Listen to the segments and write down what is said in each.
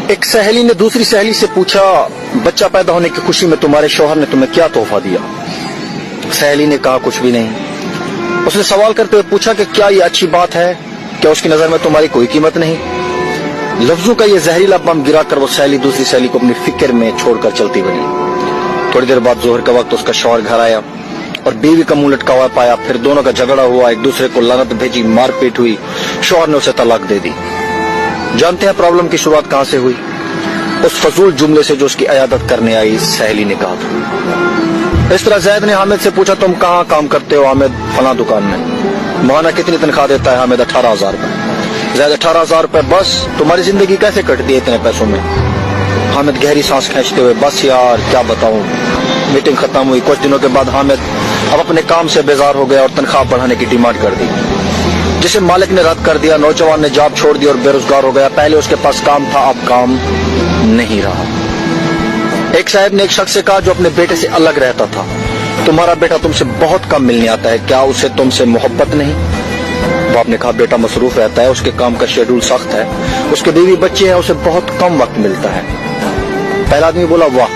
ایک سہیلی نے دوسری سہیلی سے پوچھا بچہ پیدا ہونے کی خوشی میں تمہارے شوہر نے تمہیں کیا تحفہ دیا؟ سہیلی نے کہا کچھ بھی نہیں۔ اس نے سوال کرتے ہوئے پوچھا کہ کیا یہ اچھی بات ہے؟ کیا اس کی نظر میں تمہاری کوئی قیمت نہیں؟ لفظوں کا یہ زہریلا بم گرا کر وہ سہیلی دوسری سہیلی کو اپنی فکر میں چھوڑ کر چلتی بنی۔ تھوڑی دیر بعد ظہر کا وقت اس کا شوہر گھر آیا اور بیوی کا منہ لٹکا ہوا پایا۔ پھر دونوں کا جھگڑا ہوا، ایک دوسرے کو لعنت بھیجی، مار پیٹ ہوئی، شوہر نے اسے طلاق دے دی۔ جانتے ہیں پرابلم کی شروعات کہاں سے ہوئی؟ اس فضول جملے سے جو اس کی عیادت کرنے آئی سہیلی نے کہا تھا۔ اس طرح زید نے حامد سے پوچھا تم کہاں کام کرتے ہو؟ حامد فلاں دکان میں۔ ماہانہ کتنی تنخواہ دیتا ہے؟ حامد 18,000 روپے۔ زید 18,000 روپے بس؟ تمہاری زندگی کیسے کٹتی ہے اتنے پیسوں میں؟ حامد گہری سانس کھینچتے ہوئے بس یار کیا بتاؤں۔ میٹنگ ختم ہوئی۔ کچھ دنوں کے بعد حامد اب اپنے کام سے بیزار ہو گیا اور تنخواہ بڑھانے کی ڈیمانڈ کر دی، جسے مالک نے رد کر دیا۔ نوجوان نے جاب چھوڑ دی اور بے روزگار ہو گیا۔ پہلے اس کے پاس کام تھا، اب کام نہیں رہا۔ ایک صاحب نے ایک شخص سے کہا جو اپنے بیٹے سے الگ رہتا تھا تمہارا بیٹا تم سے بہت کم ملنے آتا ہے، کیا اسے تم سے محبت نہیں؟ باپ نے کہا بیٹا مصروف رہتا ہے، اس کے کام کا شیڈول سخت ہے، اس کے بیوی بچے ہیں، اسے بہت کم وقت ملتا ہے۔ پہلا آدمی بولا واہ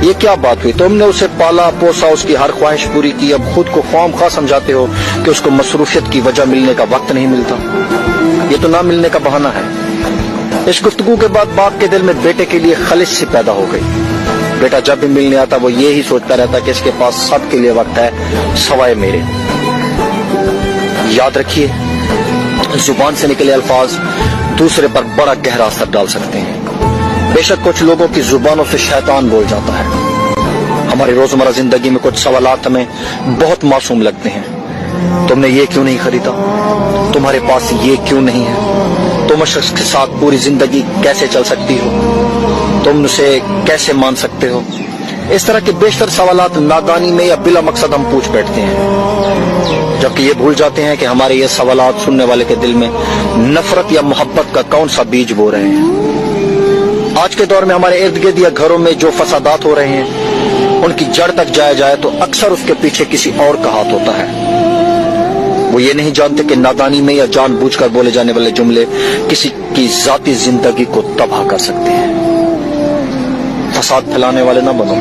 یہ کیا بات ہوئی، تم نے اسے پالا پوسا، اس کی ہر خواہش پوری کی، اب خود کو خواہ مخواہ سمجھاتے ہو کہ اس کو مصروفیت کی وجہ ملنے کا وقت نہیں ملتا؟ یہ تو نہ ملنے کا بہانہ ہے۔ اس گفتگو کے بعد باپ کے دل میں بیٹے کے لیے خلش سی پیدا ہو گئی۔ بیٹا جب بھی ملنے آتا وہ یہی سوچتا رہتا کہ اس کے پاس سب کے لیے وقت ہے سوائے میرے۔ یاد رکھیے زبان سے نکلے الفاظ دوسرے پر بڑا گہرا اثر ڈال سکتے ہیں۔ بے شک کچھ لوگوں کی زبانوں سے شیطان بول جاتا ہے۔ ہماری روزمرہ زندگی میں کچھ سوالات ہمیں بہت معصوم لگتے ہیں۔ تم نے یہ کیوں نہیں خریدا؟ تمہارے پاس یہ کیوں نہیں ہے؟ تم اس شخص کے ساتھ پوری زندگی کیسے چل سکتی ہو؟ تم اسے کیسے مان سکتے ہو؟ اس طرح کے بیشتر سوالات نادانی میں یا بلا مقصد ہم پوچھ بیٹھتے ہیں، جبکہ یہ بھول جاتے ہیں کہ ہمارے یہ سوالات سننے والے کے دل میں نفرت یا محبت کا کون سا بیج بو رہے ہیں۔ آج کے دور میں ہمارے ارد گرد یا گھروں میں جو فسادات ہو رہے ہیں ان کی جڑ تک جایا جائے تو اکثر اس کے پیچھے کسی اور کا ہاتھ ہوتا ہے۔ وہ یہ نہیں جانتے کہ نادانی میں یا جان بوجھ کر بولے جانے والے جملے کسی کی ذاتی زندگی کو تباہ کر سکتے ہیں۔ فساد پھیلانے والے نہ بنو۔